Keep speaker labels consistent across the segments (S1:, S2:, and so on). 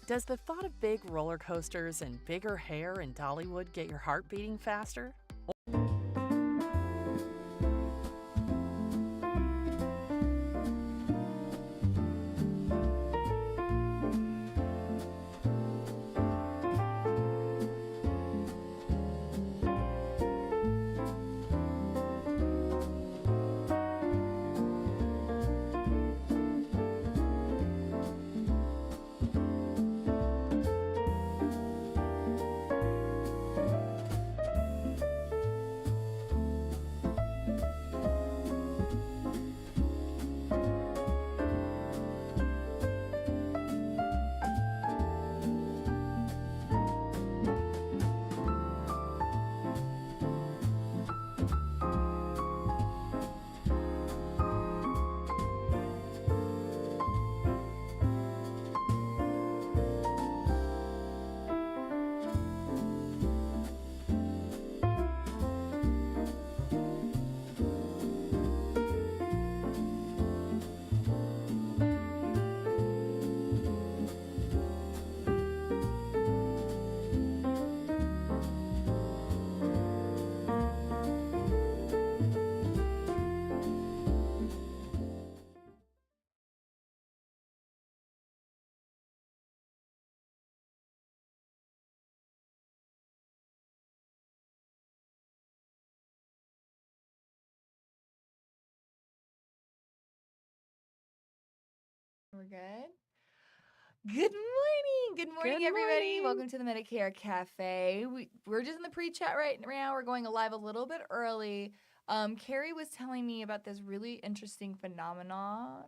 S1: Does the thought of big roller coasters and bigger hair in Dollywood get your heart beating faster?
S2: We're good? Good morning! Good morning, everybody. Welcome to the Medicare Cafe. We're just in the pre-chat right now. We're going live a little bit early. Kari was telling me about this really interesting phenomena.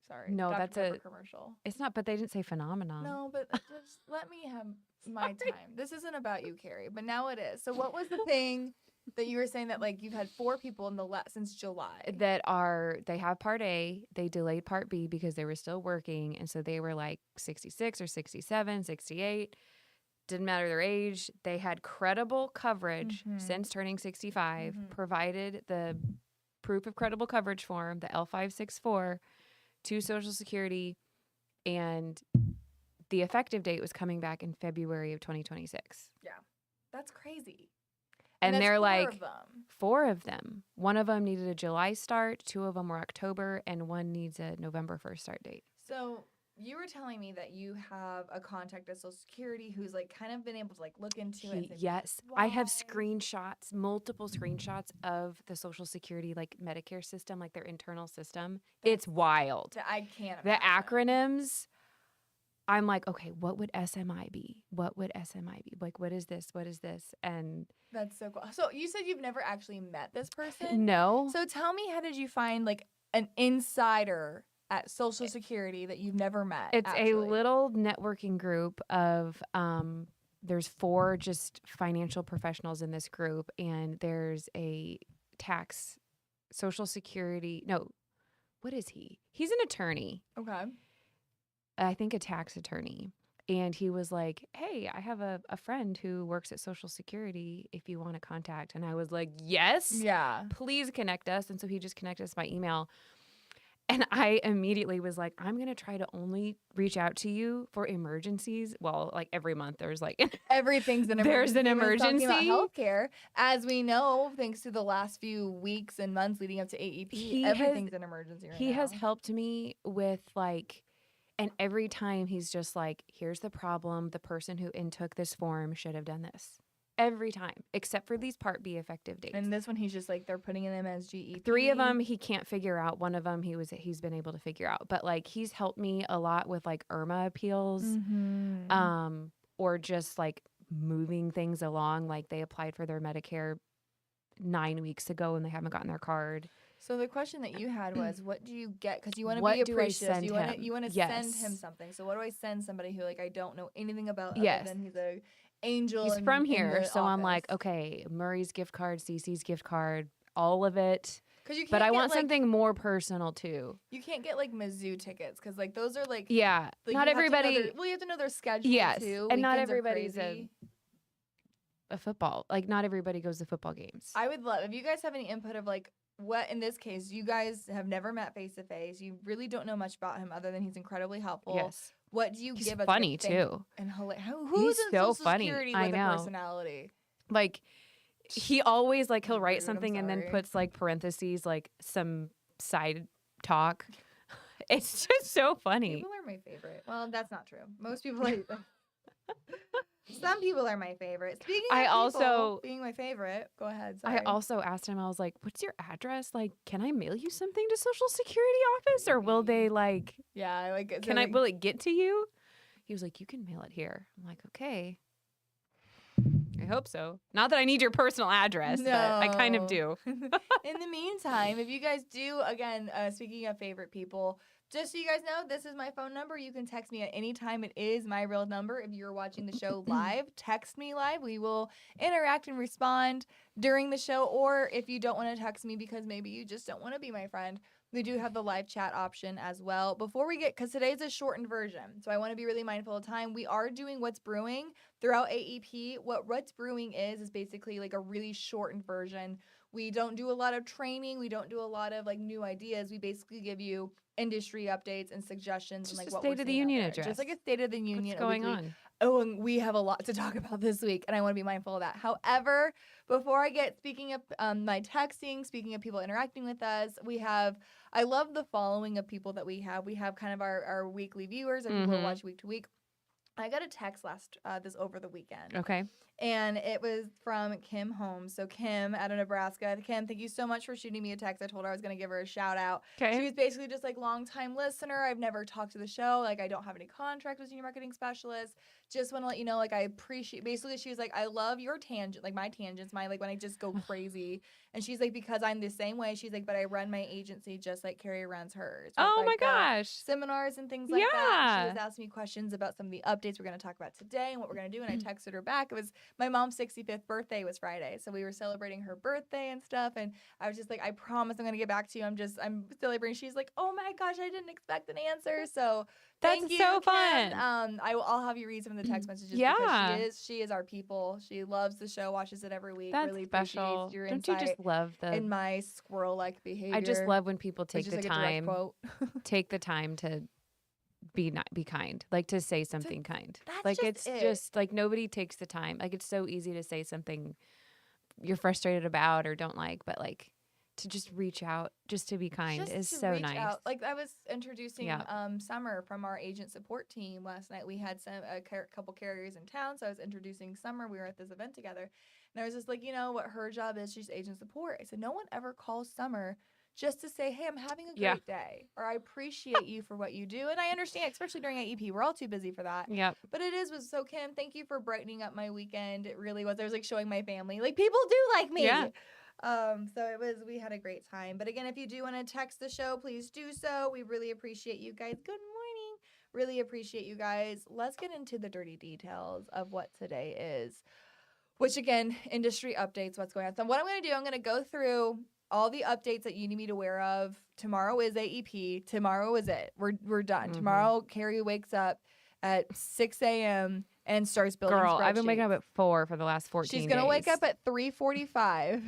S2: Sorry.
S3: No,
S2: Dr.
S3: that's
S2: Pepper
S3: a
S2: commercial.
S3: It's not, but they didn't say phenomenon.
S2: No, but just let me have my time. This isn't about you, Kari, but now it is. So what was the thing that you were saying that like you've had 4 people in since July
S3: They have Part A, they delayed Part B because they were still working, and so they were like 66 or 67, 68. Didn't matter their age. They had credible coverage since turning 65, provided the proof of credible coverage form, the L564, to Social Security, and the effective date was coming back in February of 2026.
S2: Yeah. That's crazy.
S3: And
S2: that's
S3: they're
S2: 4
S3: like,
S2: of them.
S3: 4 of them. One of them needed a July start, 2 of them were October, and one needs a November 1st start date.
S2: So you were telling me that you have a contact at Social Security who's like kind of been able to like look into it. And say,
S3: Yes.
S2: why?
S3: I have screenshots, multiple screenshots of the Social Security, like Medicare system, like their internal system. It's wild.
S2: I can't
S3: The
S2: imagine.
S3: acronyms, I'm like, okay, what would SMI be? What would SMI be? Like, what is this? What is this? And
S2: that's so cool. So you said you've never actually met this person?
S3: no.
S2: So tell me, how did you find like an insider at Social Security that you've never met?
S3: It's a little networking group of, there's 4 just financial professionals in this group, and there's a tax, Social Security. No, what is he? He's an attorney.
S2: Okay.
S3: I think a tax attorney. And he was like, hey, I have a friend who works at Social Security if you want to contact. And I was like, yes,
S2: yeah,
S3: please connect us. And so he just connected us by email. And I immediately was like, I'm going to try to only reach out to you for emergencies. Well, like every month there's like
S2: everything's an emergency.
S3: There's an emergency.
S2: Talking about healthcare, as we know, thanks to the last few weeks and months leading up to AEP, everything's an emergency right now.
S3: He has helped me with like, and every time he's just like, here's the problem. The person who intook this form should have done this. Every time, except for these Part B effective dates.
S2: And this one, he's just like, they're putting in them as GEP.
S3: 3 of them he can't figure out. 1 of them he's been able to figure out. But like he's helped me a lot with like IRMA appeals, or just like moving things along. Like they applied for their Medicare 9 weeks ago and they haven't gotten their card.
S2: So the question that you had was, what do you get? Because you want to be appreciative. You want to send him something. So what do I send somebody who like I don't know anything about other than he's a angel?
S3: He's from here, so I'm like, okay, Murray's gift card, Cece's gift card, all of it. But I want something more personal too.
S2: You can't get like Mizzou tickets because like those are like
S3: not everybody.
S2: You have to know their schedule too.
S3: And not everybody's a football. Like not everybody goes to football games.
S2: I would love if you guys have any input of like what in this case, you guys have never met face to face. You really don't know much about him other than he's incredibly helpful.
S3: Yes.
S2: What do you
S3: He's
S2: give us?
S3: funny,
S2: like, a
S3: too.
S2: And who's
S3: He's
S2: in
S3: so
S2: Social
S3: funny.
S2: Security
S3: I
S2: with a
S3: know.
S2: personality?
S3: Like, he always, like, he'll write
S2: Rude, I'm
S3: something and then
S2: sorry.
S3: puts, like, parentheses, like, some side talk. It's just so funny.
S2: People are my favorite. Well, that's not true. Most people are. Some people are my favorite. Speaking of people being my favorite, go ahead. Sorry.
S3: I also asked him, I was like, what's your address? Like, can I mail you something to Social Security office? Or will they, like,
S2: yeah, like,
S3: will it get to you? He was like, you can mail it here. I'm like, okay. I hope so. Not that I need your personal address, but I kind of do.
S2: In the meantime, if you guys do, again, speaking of favorite people, just so you guys know, this is my phone number. You can text me at any time. It is my real number. If you're watching the show live, text me live. We will interact and respond during the show. Or if you don't want to text me because maybe you just don't want to be my friend, we do have the live chat option as well. Before we get, because today's a shortened version, so I want to be really mindful of time. We are doing What's Brewing throughout AEP. What What's Brewing is basically like a really shortened version. We don't do a lot of training. We don't do a lot of like new ideas. We basically give you industry updates and suggestions
S3: Just
S2: and like
S3: a
S2: what
S3: State
S2: we're
S3: of the
S2: seeing out
S3: Union
S2: there.
S3: address.
S2: Just like a State of the Union.
S3: What's going on?
S2: Oh, and we have a lot to talk about this week, and I want to be mindful of that. However, before I get, speaking of my texting, speaking of people interacting with us, I love the following of people that we have. We have kind of our weekly viewers, our people who watch week to week. I got a text this over the weekend.
S3: Okay.
S2: And it was from Kim Holmes. So Kim out of Nebraska. Kim, thank you so much for shooting me a text. I told her I was going to give her a shout out.
S3: Okay.
S2: She was basically just like longtime listener. I've never talked to the show. Like I don't have any contract with senior marketing specialist. Just want to let you know, like I appreciate, basically she was like, I love your tangent, like my tangents, like when I just go crazy. And she's like, because I'm the same way. She's like, but I run my agency just like Kari runs hers. With,
S3: Oh my
S2: like,
S3: gosh.
S2: seminars and things like that. She
S3: Yeah.
S2: was asking me questions about some of the updates we're going to talk about today and what we're going to do. And I texted her back. It was my mom's 65th birthday was Friday. So we were celebrating her birthday and stuff. And I was just like, I promise I'm going to get back to you. I'm celebrating. She's like, oh my gosh, I didn't expect an answer. So
S3: That's
S2: thank you,
S3: so
S2: Kim.
S3: fun.
S2: I'll have you read some of the text messages
S3: Yeah.
S2: because she is our people. She loves the show, watches it every week.
S3: That's
S2: really
S3: special.
S2: appreciates your
S3: Don't
S2: insight
S3: you just love
S2: in my squirrel-like behavior.
S3: I just love when people take
S2: Which is
S3: the
S2: like a direct
S3: time,
S2: quote.
S3: take the time to be kind, like to say something kind.
S2: That's
S3: Like
S2: just
S3: it's
S2: it.
S3: just like nobody takes the time. Like it's so easy to say something you're frustrated about or don't like, but like to just reach out, just to be kind
S2: Just
S3: is
S2: to
S3: so
S2: reach
S3: nice.
S2: out. Like I was introducing
S3: Yeah.
S2: Summer from our agent support team last night. We had a couple carriers in town, so I was introducing Summer. We were at this event together, and I was just like, you know what her job is? She's agent support. I said, no one ever calls Summer just to say, hey, I'm having a great day, or I appreciate you for what you do. And I understand, especially during AEP, we're all too busy for that.
S3: Yep.
S2: But was so Kim, thank you for brightening up my weekend. It really was. I was like showing my family, like people do like me.
S3: Yeah.
S2: So we had a great time. But again, if you do want to text the show, please do so. We really appreciate you guys. Good morning. Really appreciate you guys. Let's get into the dirty details of what today is, which again, industry updates, what's going on. So what I'm going to do, I'm going to go through all the updates that you need me to aware of. Tomorrow is AEP. Tomorrow is it. We're done.
S3: Mm-hmm.
S2: Tomorrow, Kari wakes up at 6 a.m. and starts building
S3: Girl, I've been
S2: spreadsheets.
S3: waking up at 4 for the last 14 days.
S2: She's going to wake up at 3:45.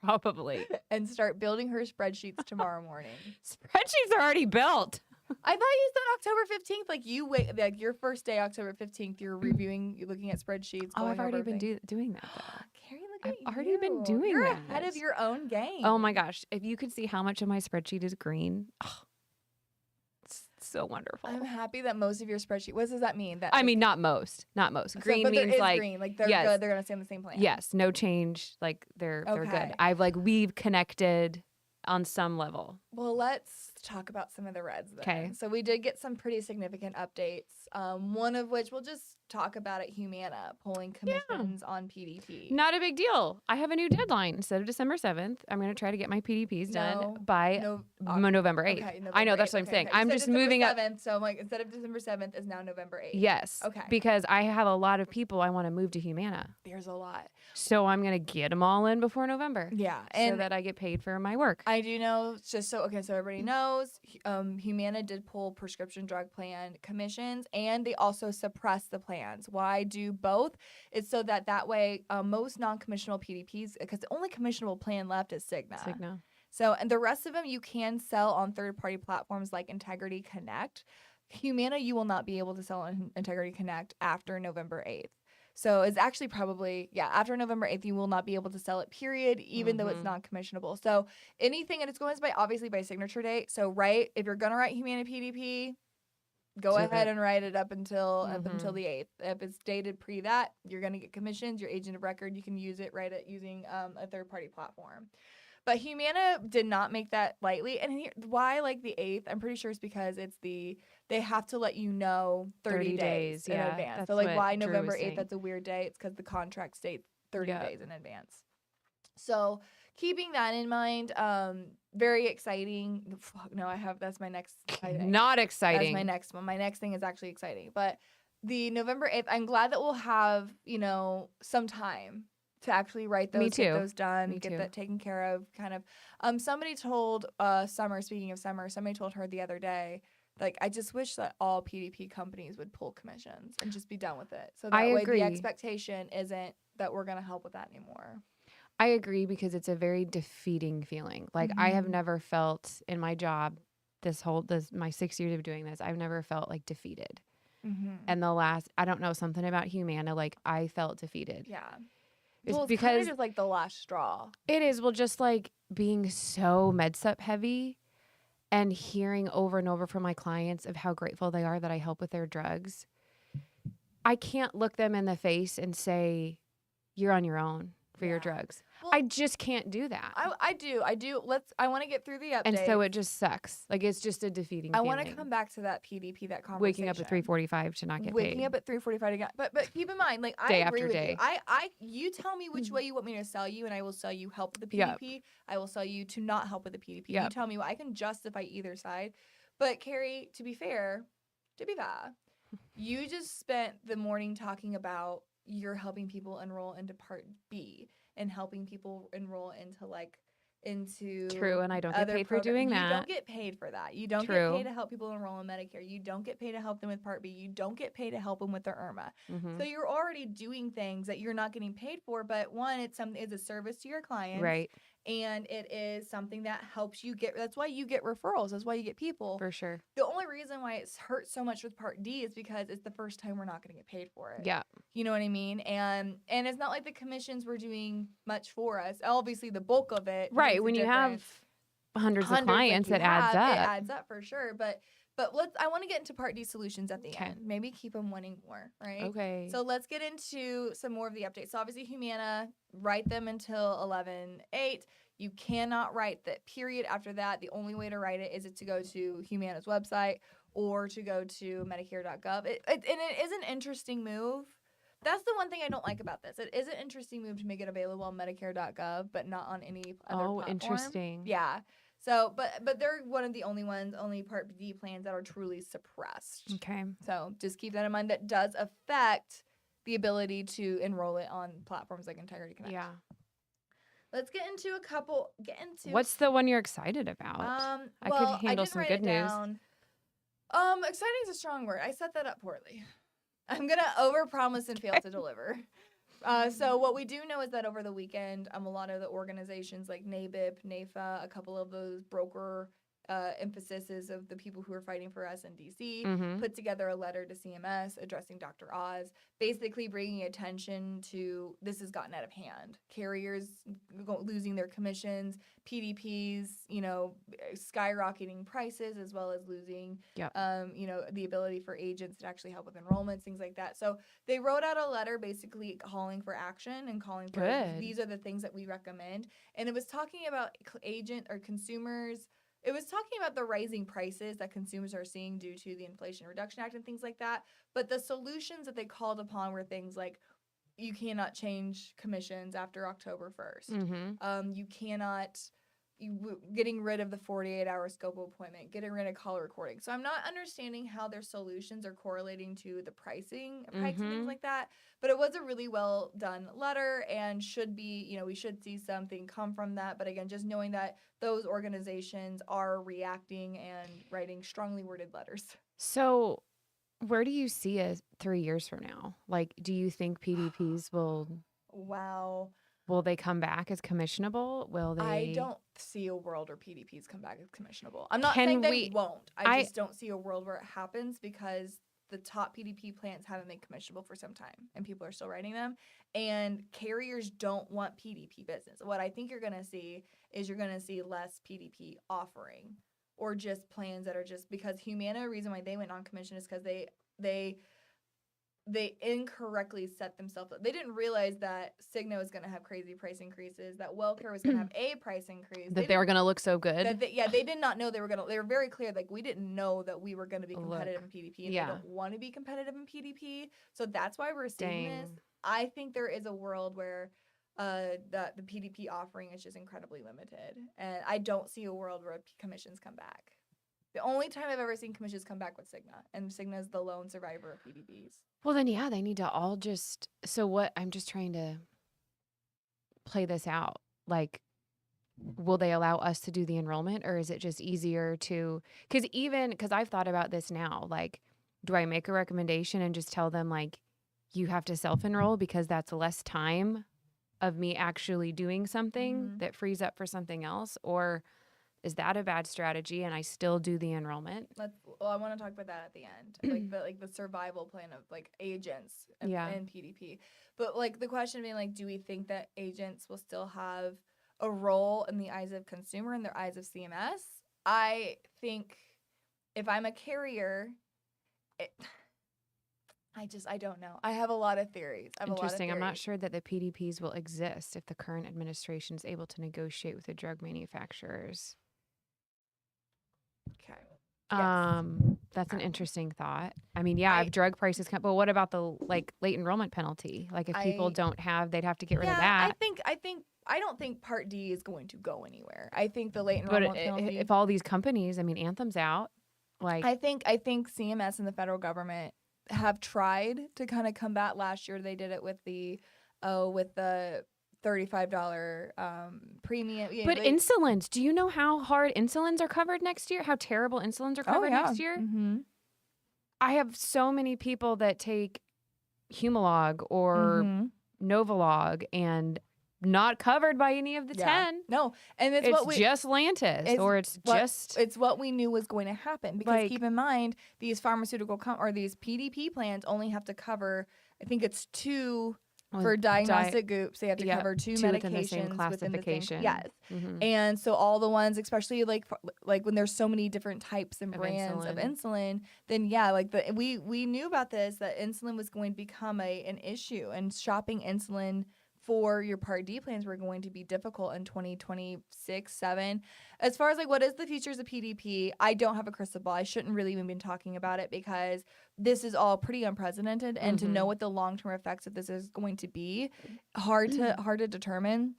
S3: Probably.
S2: And start building her spreadsheets tomorrow morning.
S3: Spreadsheets are already built.
S2: I thought you said October 15th. Like you wait, like your first day, October 15th, you're looking at spreadsheets.
S3: Oh, I've
S2: going
S3: already
S2: over
S3: been
S2: things.
S3: doing that though.
S2: Kari, look
S3: I've
S2: at
S3: already been doing
S2: you're
S3: that.
S2: ahead of your own game.
S3: Oh my gosh. If you could see how much of my spreadsheet is green. Oh, it's so wonderful.
S2: I'm happy that most of your spreadsheet. What does that mean? That
S3: I mean, not most. Not most.
S2: so-
S3: Green
S2: but there
S3: means
S2: is
S3: like
S2: green. Like they're
S3: yes.
S2: good. They're gonna stay on the same plan.
S3: yes, no change. Like they're
S2: Okay.
S3: good. We've connected on some level.
S2: Well, let's talk about some of the reds then.
S3: 'Kay.
S2: So we did get some pretty significant updates. One of which we'll just talk about at Humana, pulling commissions on PDP.
S3: Not a big deal. I have a new deadline. Instead of December 7th, I'm going to try to get my PDPs done by November 8th.
S2: Okay,
S3: I know,
S2: November
S3: that's what I'm
S2: 8th.
S3: saying.
S2: Okay.
S3: I'm
S2: You said
S3: just
S2: December
S3: moving up.
S2: 7th, so I'm like, instead of December 7th is now November 8th.
S3: Yes.
S2: Okay.
S3: Because I have a lot of people I want to move to Humana.
S2: There's a lot.
S3: So I'm going to get them all in before November.
S2: Yeah.
S3: So
S2: And
S3: that I get paid for my work.
S2: I do know, so everybody knows, Humana did pull prescription drug plan commissions, and they also suppress the plans. Why do both? It's so that way most non-commissionable PDPs, because the only commissionable plan left is Cigna. So, and the rest of them you can sell on third-party platforms like Integrity Connect. Humana, you will not be able to sell on Integrity Connect after November 8th. So it's actually probably, after November 8th, you will not be able to sell it, period, even though it's non-commissionable. So anything, and it's going by, obviously, by signature date. So if you're going to write Humana PDP, go ahead and write it up until the 8th. If it's dated pre that, you're going to get commissions. Your agent of record, you can use it, write it using a third-party platform. But Humana did not make that lightly. And why like the 8th? I'm pretty sure it's because they have to let you know 30 days in advance. So like why November 8th? That's a weird day. It's because the contract states 30 days in advance. So keeping that in mind, very exciting. That's my next thing.
S3: Not exciting.
S2: That's my next one. My next thing is actually exciting. But the November 8th, I'm glad that we'll have, some time to actually write those, get those done, get that taken care of, kind of. Somebody told Summer, speaking of Summer, somebody told her the other day, like, I just wish that all PDP companies would pull commissions and just be done with it. So that way the expectation isn't that we're going to help with that anymore.
S3: I agree, because it's a very defeating feeling. Like, I have never felt in my job, my 6 years of doing this, I've never felt like defeated. And I don't know, something about Humana, like I felt defeated.
S2: Yeah.
S3: It's
S2: because kind of just like the last straw.
S3: It is. Well, just like being so MedSup heavy and hearing over and over from my clients of how grateful they are that I help with their drugs. I can't look them in the face and say, you're on your own for your drugs. Well, I just can't do that.
S2: I do. I want to get through the updates.
S3: And so it just sucks. Like, it's just a defeating feeling.
S2: I want to come back to that PDP, that conversation.
S3: Waking up at 3:45 to not get paid.
S2: Waking up at 3:45 to get, but keep in mind, like,
S3: day
S2: I agree
S3: after
S2: with
S3: day.
S2: you. You tell me which way you want me to sell you, and I will sell you help with the PDP. Yep. I will sell you to not help with the PDP. Yep. You tell me, I can justify either side. But Kari, to be fair, you just spent the morning talking about you're helping people enroll into Part B and helping people enroll into
S3: True, and I don't get paid for doing that.
S2: You don't get paid for that. You don't get paid to help people enroll in Medicare. You don't get paid to help them with Part B. You don't get paid to help them with their IRMA. So you're already doing things that you're not getting paid for, but one, it's a service to your clients.
S3: Right.
S2: And it is something that helps you that's why you get referrals. That's why you get people.
S3: For sure.
S2: The only reason why it hurts so much with Part D is because it's the first time we're not going to get paid for it.
S3: Yeah.
S2: You know what I mean? And it's not like the commissions were doing much for us. Obviously, the bulk of it.
S3: Right. When you have hundreds of clients, it adds up.
S2: It adds up for sure. But I want to get into Part D solutions at the end. Maybe keep them wanting more, right?
S3: Okay.
S2: So let's get into some more of the updates. So obviously, Humana, write them until 11/8. You cannot write that period after that. The only way to write it is to go to Humana's website or to go to Medicare.gov. And it is an interesting move. That's the one thing I don't like about this. It is an interesting move to make it available on Medicare.gov, but not on any other platform.
S3: Interesting.
S2: Yeah. So, but they're one of the only Part D plans that are truly suppressed.
S3: Okay.
S2: So just keep that in mind. That does affect the ability to enroll it on platforms like Integrity Connect.
S3: Yeah.
S2: Let's get into
S3: What's the one you're excited about? I could handle some good news.
S2: Exciting is a strong word. I set that up poorly. I'm gonna overpromise and fail to deliver. So what we do know is that over the weekend, a lot of the organizations like NABIP, NAFA, a couple of those broker emphases of the people who are fighting for us in D.C. Put together a letter to CMS addressing Dr. Oz, basically bringing attention to this has gotten out of hand. Carriers losing their commissions, PDPs, skyrocketing prices, as well as losing, the ability for agents to actually help with enrollments, things like that. So they wrote out a letter basically calling for action and calling for these are the things that we recommend. And it was talking about agent or consumers. It was talking about the rising prices that consumers are seeing due to the Inflation Reduction Act and things like that. But the solutions that they called upon were things like you cannot change commissions after October 1st. You cannot getting rid of the 48-hour scope of appointment, getting rid of call recording. So I'm not understanding how their solutions are correlating to the pricing hikes and things like that. But it was a really well done letter and should be, we should see something come from that. But again, just knowing that those organizations are reacting and writing strongly worded letters.
S3: So where do you see us 3 years from now? Like, do you think PDPs will...
S2: Wow.
S3: Will they come back as commissionable? Will they?
S2: I don't see a world where PDPs come back as commissionable. I'm not
S3: Can
S2: saying they
S3: we-
S2: won't. I just don't see a world where it happens because the top PDP plans haven't been commissionable for some time and people are still writing them. And carriers don't want PDP business. What I think you're going to see is you're going to see less PDP offering or just plans that are just because Humana, the reason why they went non-commission is because they incorrectly set themselves up. They didn't realize that Cigna was going to have crazy price increases, that WellCare was going to have a price increase.
S3: That they were going to look so good.
S2: They did not know they were going to. They were very clear, like, we didn't know that we were going to be competitive in PDP, and they don't want to be competitive in PDP. So that's why we're seeing this. I think there is a world where the PDP offering is just incredibly limited, and I don't see a world where commissions come back. The only time I've ever seen commissions come back with Cigna, and Cigna is the lone survivor of PDPs.
S3: Well, then, yeah, they need to all just. So what? I'm just trying to play this out. Like, will they allow us to do the enrollment, or is it just easier to? Because I've thought about this now. Like, do I make a recommendation and just tell them like, you have to self-enroll because that's less time of me actually doing something that frees up for something else, or is that a bad strategy and I still do the enrollment?
S2: I want to talk about that at the end, like the survival plan of like agents and PDP. But like the question being like, do we think that agents will still have a role in the eyes of consumer, in their eyes of CMS? I think if I'm a carrier, I don't know. I have a lot of theories.
S3: Interesting. I'm not sure that the PDPs will exist if the current administration is able to negotiate with the drug manufacturers.
S2: Okay.
S3: That's an interesting thought. I mean, if drug prices come, but what about the like late enrollment penalty? Like if people don't have, they'd have to get rid of that.
S2: I don't think Part D is going to go anywhere. I think the late enrollment penalty.
S3: If all these companies, I mean, Anthem's out. Like
S2: I think CMS and the federal government have tried to kind of combat. Last year they did it with the $35 premium.
S3: But insulins, do you know how hard insulins are covered next year? How terrible insulins are covered next year?
S2: Mm-hmm.
S3: I have so many people that take Humalog or Novolog and not covered by any of the 10.
S2: No, and it's
S3: just Lantus,
S2: it's what we knew was going to happen, because keep in mind these pharmaceutical or these PDP plans only have to cover, I think it's 2 for diagnostic groups. They have to cover 2 medications
S3: within the same classification.
S2: And so all the ones, especially like when there's so many different types and brands of insulin, then we knew about this, that insulin was going to become an issue, and shopping insulin for your Part D plans were going to be difficult in 2026, 7. As far as like what is the futures of PDP, I don't have a crystal ball. I shouldn't really even been talking about it because this is all pretty unprecedented, and to know what the long-term effects of this is going to be, hard to determine.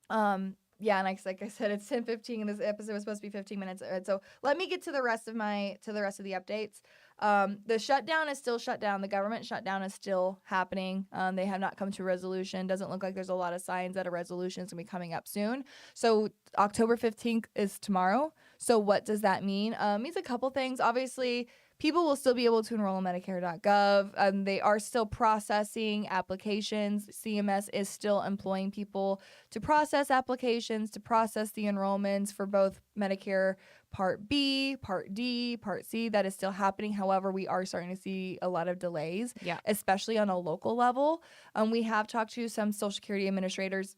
S2: And like I said, it's 10:15, and this episode was supposed to be 15 minutes. So let me get to the rest of the updates. The shutdown is still shut down. The government shutdown is still happening. They have not come to a resolution. Doesn't look like there's a lot of signs that a resolution is going to be coming up soon. So October 15th is tomorrow. So what does that mean? Means a couple things. Obviously, people will still be able to enroll in Medicare.gov. They are still processing applications. CMS is still employing people to process applications, to process the enrollments for both Medicare Part B, Part D, Part C. That is still happening. However, we are starting to see a lot of delays, especially on a local level. We have talked to some Social Security administrators,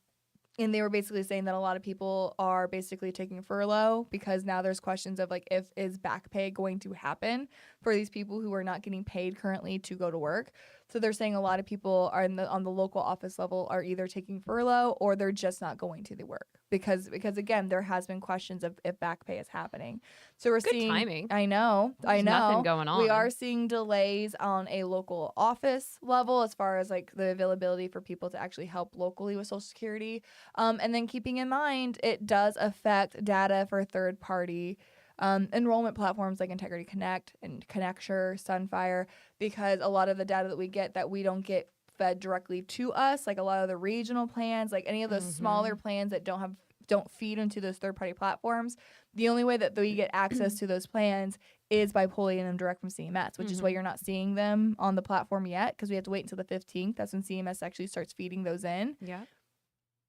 S2: and they were basically saying that a lot of people are basically taking furlough because now there's questions of like, is back pay going to happen for these people who are not getting paid currently to go to work? So they're saying a lot of people are on the local office level are either taking furlough or they're just not going to the work because again, there has been questions of if back pay is happening. So we're seeing
S3: timing.
S2: I know.
S3: Nothing going on.
S2: We are seeing delays on a local office level as far as like the availability for people to actually help locally with Social Security. And then keeping in mind, it does affect data for third party enrollment platforms like Integrity Connect and Connecture, Sunfire, because a lot of the data that we get that we don't get fed directly to us, like a lot of the regional plans, like any of those smaller plans that don't feed into those third-party platforms, the only way that we get access to those plans is by pulling them direct from CMS, which is why you're not seeing them on the platform yet, because we have to wait until the 15th. That's when CMS actually starts feeding those in.
S3: Yeah.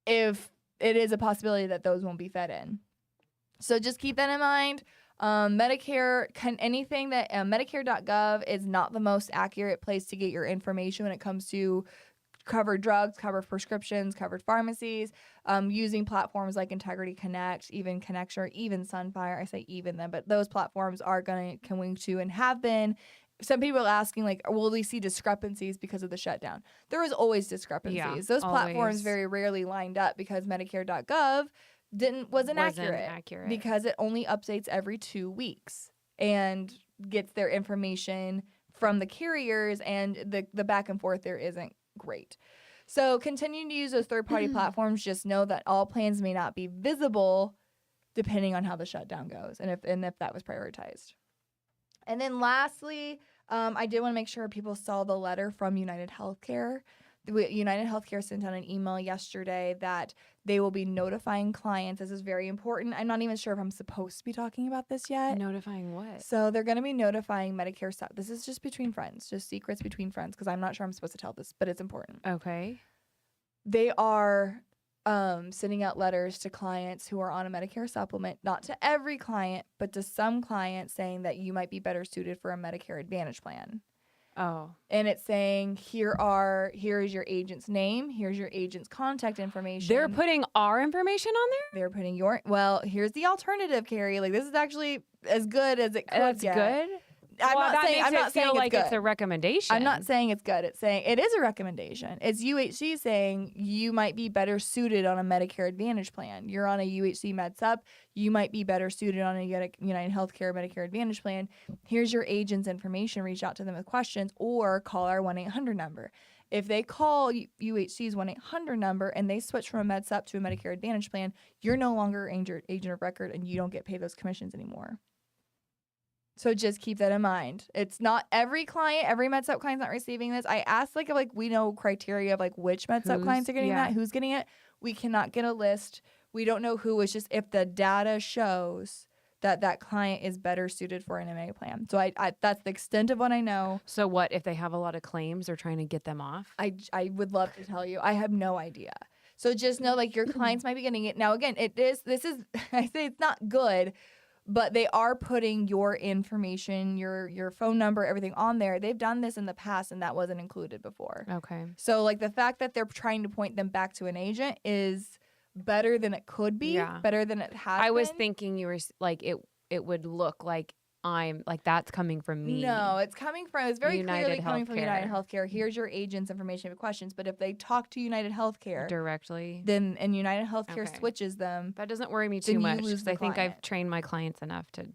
S2: if it is a possibility that those won't be fed in. So just keep that in mind. Medicare, anything that Medicare.gov is not the most accurate place to get your information when it comes to covered drugs, covered prescriptions, covered pharmacies, using platforms like Integrity Connect, even Connection, or even Sunfire. I say even them, but those platforms are going to and have been. Some people are asking, like, will we see discrepancies because of the shutdown? There is always discrepancies.
S3: Yeah,
S2: Those platforms
S3: always.
S2: very rarely lined up because Medicare.gov wasn't accurate because it only updates every 2 weeks and gets their information from the carriers, and the back and forth there isn't great. So continuing to use those third-party platforms, just know that all plans may not be visible depending on how the shutdown goes and if that was prioritized. And then lastly, I did want to make sure people saw the letter from United Healthcare. United Healthcare sent out an email yesterday that they will be notifying clients. This is very important. I'm not even sure if I'm supposed to be talking about this yet.
S3: Notifying what?
S2: So they're going to be notifying Medicare stuff. This is just between friends, just secrets between friends, because I'm not sure I'm supposed to tell this, but it's important.
S3: Okay.
S2: They are sending out letters to clients who are on a Medicare supplement, not to every client, but to some clients, saying that you might be better suited for a Medicare Advantage plan.
S3: Oh.
S2: And it's saying, here is your agent's name, here's your agent's contact information.
S3: They're putting our information on there?
S2: They're putting here's the alternative, Kari. Like, this is actually as good as it could
S3: That's
S2: get.
S3: good?
S2: I'm not saying
S3: like
S2: it's good.
S3: It's a recommendation.
S2: I'm not saying it's good. It's saying it is a recommendation. It's UHC saying you might be better suited on a Medicare Advantage plan. You're on a UHC Med Sup. You might be better suited on a United Healthcare Medicare Advantage plan. Here's your agent's information. Reach out to them with questions or call our 1-800 number. If they call UHC's 1-800 number and they switch from a Med Sup to a Medicare Advantage plan, you're no longer agent of record and you don't get paid those commissions anymore. So just keep that in mind. It's not every client, every Med Sup client's not receiving this. I asked, like we know criteria of like which Med Sup clients are getting that, who's getting it. We cannot get a list. We don't know who. It's just if the data shows that client is better suited for an MA plan. So I that's the extent of what I know.
S3: So what if they have a lot of claims? They're trying to get them off?
S2: I would love to tell you. I have no idea. So just know, like, your clients might be getting it. Now, again, this is I say it's not good, but they are putting your information, your phone number, everything on there. They've done this in the past, and that wasn't included before.
S3: Okay.
S2: So, like, the fact that they're trying to point them back to an agent is better than it could be, better than it has been.
S3: I was thinking you were, like, it would look like I'm, like, that's coming from me.
S2: No, it's very clearly coming from United
S3: Healthcare.
S2: Healthcare. Here's your agent's information if you have questions. But if they talk to United Healthcare
S3: directly,
S2: and United Healthcare switches them.
S3: That doesn't worry me too much because I think
S2: client.
S3: I've trained my clients enough to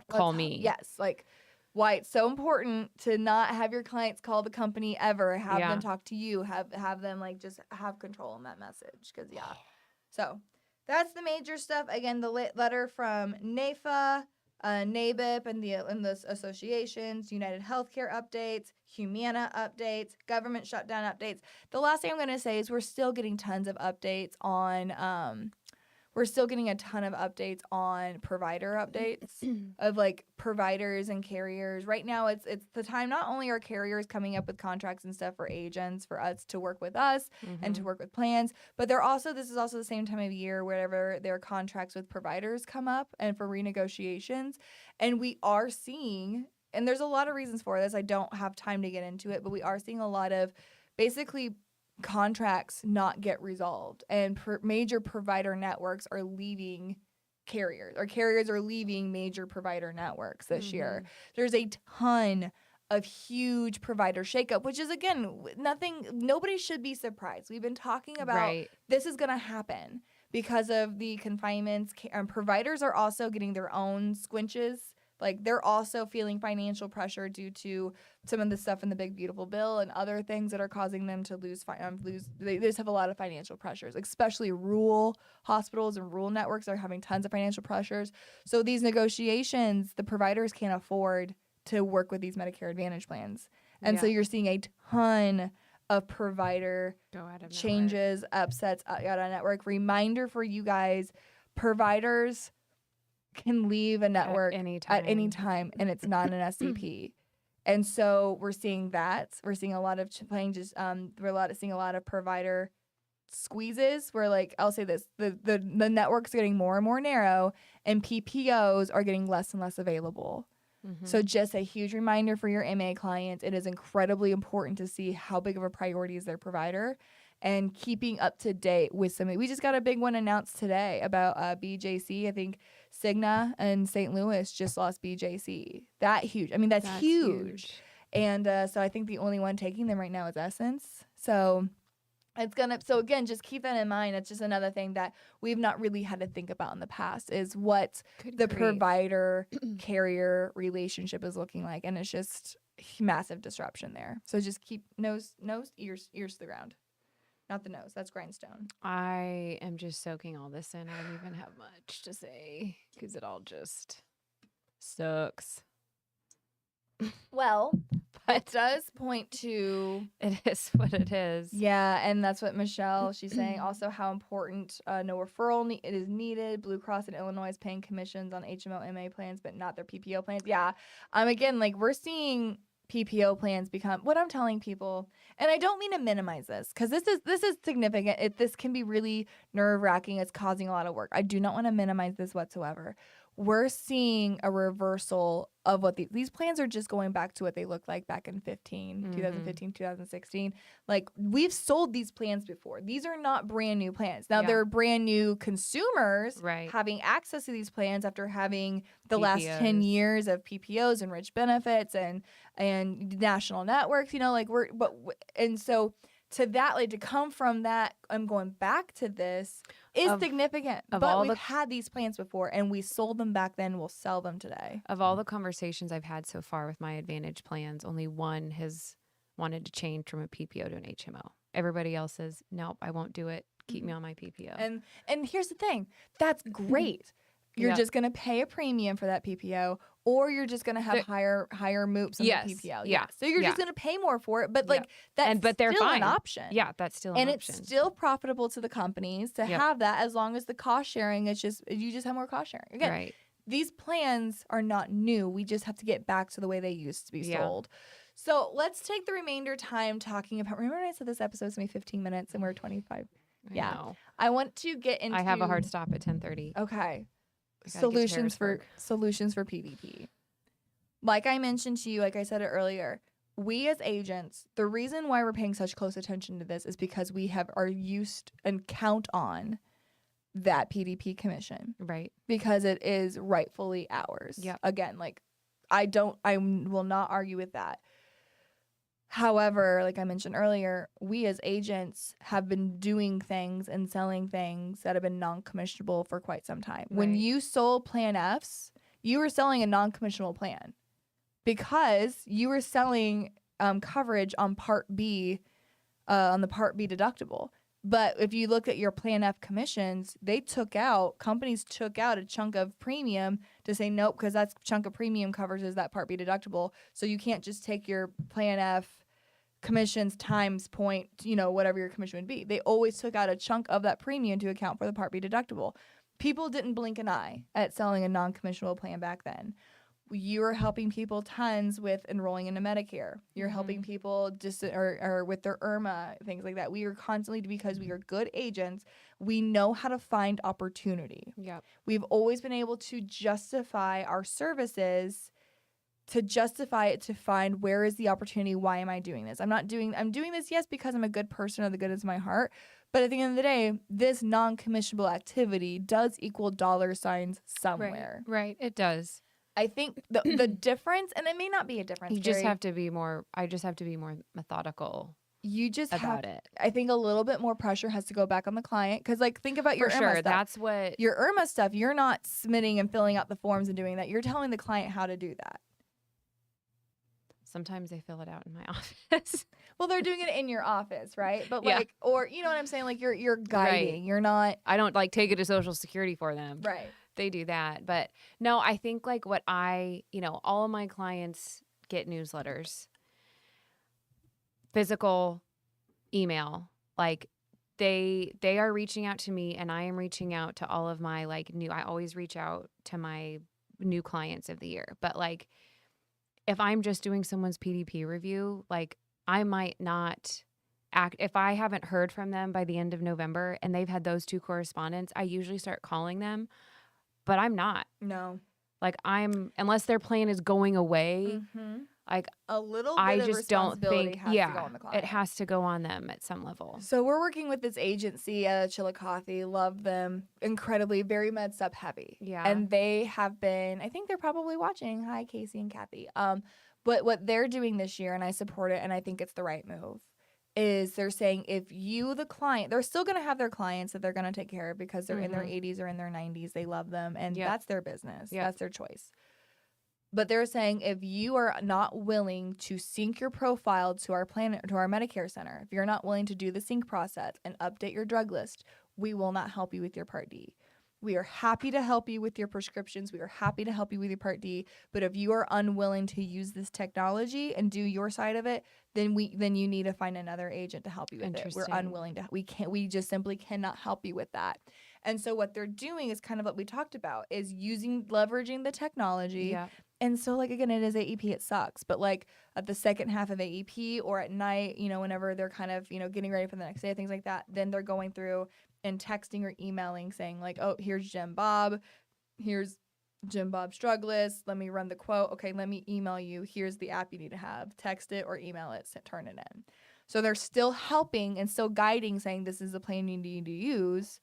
S3: call me.
S2: Yes, like why it's so important to not have your clients call the company ever. Have them talk to you. Have them, like, just have control on that message. Because so that's the major stuff. Again, the letter from NAFA. NABIP and the associations, United Healthcare updates, Humana updates, government shutdown updates. The last thing I'm going to say is we're still getting tons of updates on we're still getting a ton of updates on provider updates of, like, providers and carriers. Right now, it's the time. Not only are carriers coming up with contracts and stuff for agents for us to work with us and to work with plans, but this is also the same time of year wherever their contracts with providers come up and for renegotiations. And we are seeing, and there's a lot of reasons for this. I don't have time to get into it, but we are seeing a lot of basically contracts not get resolved, and major provider networks are leaving carriers, or carriers are leaving major provider networks this year. There's a ton of huge provider shakeup, which is, again, nobody should be surprised. We've been talking about this is going to happen because of the confinements. Providers are also getting their own squinches. Like, they're also feeling financial pressure due to some of the stuff in the Big Beautiful Bill and other things that are causing them to lose. They just have a lot of financial pressures, especially rural hospitals and rural networks are having tons of financial pressures. So these negotiations, the providers can't afford to work with these Medicare Advantage plans. And so you're seeing a ton of provider changes, upsets out of network. Reminder for you guys, providers can leave a network at any time, and it's not an SCP. And so we're seeing that. We're seeing a lot of changes. We're seeing a lot of provider squeezes where, like, I'll say this, the network's getting more and more narrow and PPOs are getting less and less available. So just a huge reminder for your MA clients, it is incredibly important to see how big of a priority is their provider and keeping up to date with some. We just got a big one announced today about BJC. I think Cigna and St. Louis just lost BJC. That huge. I mean, that's huge. And so I think the only one taking them right now is Essence. So so again, just keep that in mind. It's just another thing that we've not really had to think about in the past is what the provider carrier relationship is looking like. And it's just massive disruption there. So just keep nose, ears to the ground. Not the nose. That's grindstone.
S3: I am just soaking all this in. I don't even have much to say because it all just sucks.
S2: Well, it does point to...
S3: It is what it is.
S2: Yeah, and that's what Michelle, she's saying. Also, how important no referral it is needed. Blue Cross in Illinois is paying commissions on HMO MA plans, but not their PPO plans. Yeah, again, like, we're seeing PPO plans become... What I'm telling people, and I don't mean to minimize this, because this is significant. This can be really nerve-wracking. It's causing a lot of work. I do not want to minimize this whatsoever. We're seeing a reversal of what these plans are just going back to what they looked like back in 2015, 2016. Like, we've sold these plans before. These are not brand new plans. Now, they're brand new consumers having access to these plans after having the last 10 years of PPOs and rich benefits and national networks, and so to that, like, to come from that, I'm going back to this is significant. But we've had these plans before, and we sold them back then. We'll sell them today.
S3: Of all the conversations I've had so far with my Advantage plans, only one has wanted to change from a PPO to an HMO. Everybody else says, nope, I won't do it. Keep me on my PPO.
S2: And here's the thing. That's great. You're just going to pay a premium for that PPO, or you're just going to have higher moops on the PPO. Yeah. So you're just going to pay more for it, but like that's still an option.
S3: Yeah, that's still an option.
S2: And it's still profitable to the companies to have that, as long as the cost sharing you just have more cost sharing. Again, these plans are not new. We just have to get back to the way they used to be sold. So let's take the remainder time talking about, remember when I said this episode's going to be 15 minutes and we're 25? I want to get into...
S3: I have a hard stop at 10:30.
S2: Okay. Solutions for PDP. Like I mentioned to you, like I said it earlier, we as agents, the reason why we're paying such close attention to this is because we are used and count on that PDP commission. Right. Because it is rightfully ours. Yeah. Again, like I will not argue with that. However, like I mentioned earlier, we as agents have been doing things and selling things that have been non-commissionable for quite some time. Right. When you sold Plan Fs, you were selling a non-commissionable plan because you were selling coverage on Part B, on the Part B deductible. But if you look at your Plan F commissions, companies took out a chunk of premium to say, nope, because that chunk of premium covers that Part B deductible. So you can't just take your Plan F commissions times point, whatever your commission would be. They always took out a chunk of that premium to account for the Part B deductible. People didn't blink an eye at selling a non-commissionable plan back then. You are helping people tons with enrolling into Medicare. You're helping people or with their IRMA, things like that. We are constantly, because we are good agents, we know how to find opportunity. Yep. We've always been able to justify our services, to find where is the opportunity, why am I doing this? I'm doing this, yes, because I'm a good person or the goodness of my heart, but at the end of the day, this non-commissionable activity does equal dollar signs somewhere.
S3: Right, it does.
S2: I think the difference, and it may not be a difference. I just have to be more
S3: methodical.
S2: About it. I think a little bit more pressure has to go back on the client, because, like, think about your IRMA stuff.
S3: That's what
S2: your IRMA stuff. You're not submitting and filling out the forms and doing that. You're telling the client how to do that.
S3: Sometimes they fill it out in my office.
S2: Well, they're doing it in your office, right? But or you know what I'm saying? Like you're guiding. Right. You're not.
S3: I don't take it to Social Security for them.
S2: Right.
S3: They do that. But no, I think like what all of my clients get newsletters, physical, email. Like they are reaching out to me, and I am reaching out to all of my I always reach out to my new clients of the year. But like, if I'm just doing someone's PDP review, like I might not if I haven't heard from them by the end of November and they've had those 2 correspondents, I usually start calling them, but I'm not.
S2: No.
S3: Like unless their plan is going away, like
S2: a little bit
S3: I
S2: of
S3: just don't
S2: responsibility
S3: think,
S2: has to go on the client.
S3: it has to go on them at some level.
S2: So we're working with this agency at Chillicothe. Love them. Incredibly, very med sub heavy.
S3: Yeah.
S2: And they have been, I think they're probably watching. Hi, Casey and Kathy. But what they're doing this year, and I support it, and I think it's the right move, is they're saying if you, the client, they're still going to have their clients that they're going to take care of because they're in their 80s or in their 90s. They love them, and that's their business. That's their choice. But they're saying if you are not willing to sync your profile to our plan, to our Medicare center, if you're not willing to do the sync process and update your drug list, we will not help you with your Part D. We are happy to help you with your prescriptions. We are happy to help you with your Part D. But if you are unwilling to use this technology and do your side of it, then you need to find another agent to help you with it. We're unwilling to. We just simply cannot help you with that. And so what they're doing is kind of what we talked about, is leveraging the technology.
S3: Yeah.
S2: And so, like, again, it is AEP, it sucks. But, like, at the second half of AEP or at night, whenever they're kind of, getting ready for the next day, things like that, then they're going through and texting or emailing saying, like, oh, here's Jim Bob. Here's Jim Bob's drug list. Let me run the quote. Okay, let me email you. Here's the app you need to have. Text it or email it. Turn it in. So they're still helping and still guiding, saying this is the plan you need to use,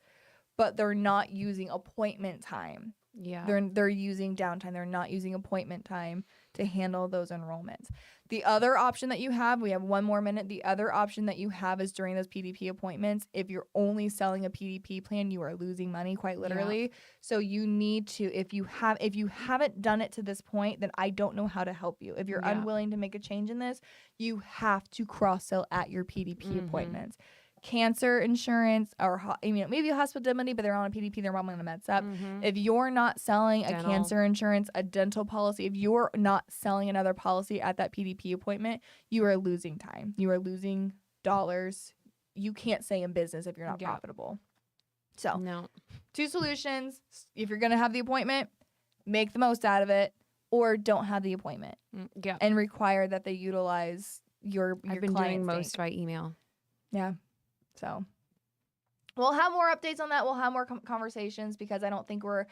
S2: but they're not using appointment time.
S3: Yeah.
S2: They're using downtime. They're not using appointment time to handle those enrollments. The other option that you have, we have 1 more minute. The other option that you have is during those PDP appointments. If you're only selling a PDP plan, you are losing money, quite literally. Yeah. So you need to, if you haven't done it to this point, then I don't know how to help you. If you're unwilling to make a change in this, you have to cross sell at your PDP appointments. Cancer insurance or maybe a hospital indemnity, but they're on a PDP, they're probably on a med sup. If you're not selling a cancer insurance, a dental policy, if you're not selling another policy at that PDP appointment, you are losing time. You are losing dollars. You can't stay in business if you're not profitable. So,
S3: no. 2
S2: solutions. If you're going to have the appointment, make the most out of it, or don't have the appointment. And require that they utilize your
S3: I've been doing most by email.
S2: Yeah. So we'll have more updates on that. We'll have more conversations because I don't think we're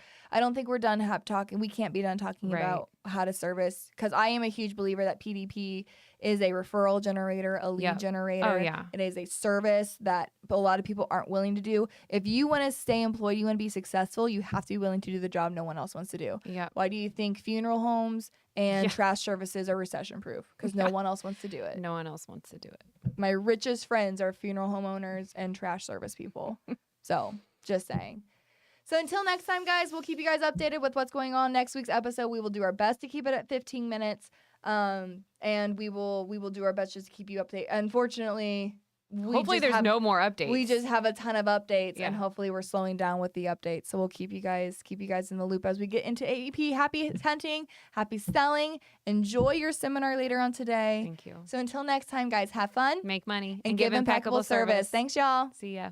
S2: done talking. We can't be done talking about how to service, because I am a huge believer that PDP is a referral generator, a lead generator.
S3: Oh, yeah.
S2: It is a service that a lot of people aren't willing to do. If you want to stay employed, you want to be successful, you have to be willing to do the job no one else wants to do.
S3: Yeah.
S2: Why do you think funeral homes and trash services are recession proof? Because no one else wants to do it.
S3: No one else wants to do it.
S2: My richest friends are funeral homeowners and trash service people. So, just saying. So until next time, guys, we'll keep you guys updated with what's going on. Next week's episode, we will do our best to keep it at 15 minutes. And we will do our best just to keep you updated. Unfortunately,
S3: hopefully there's no more updates.
S2: We just have a ton of updates, and hopefully we're slowing down with the updates. So we'll keep you guys in the loop as we get into AEP. Happy hunting, happy selling. Enjoy your seminar later on today.
S3: Thank you.
S2: So until next time, guys, have fun,
S3: make money,
S2: and give impeccable service. Thanks, y'all.
S3: See ya.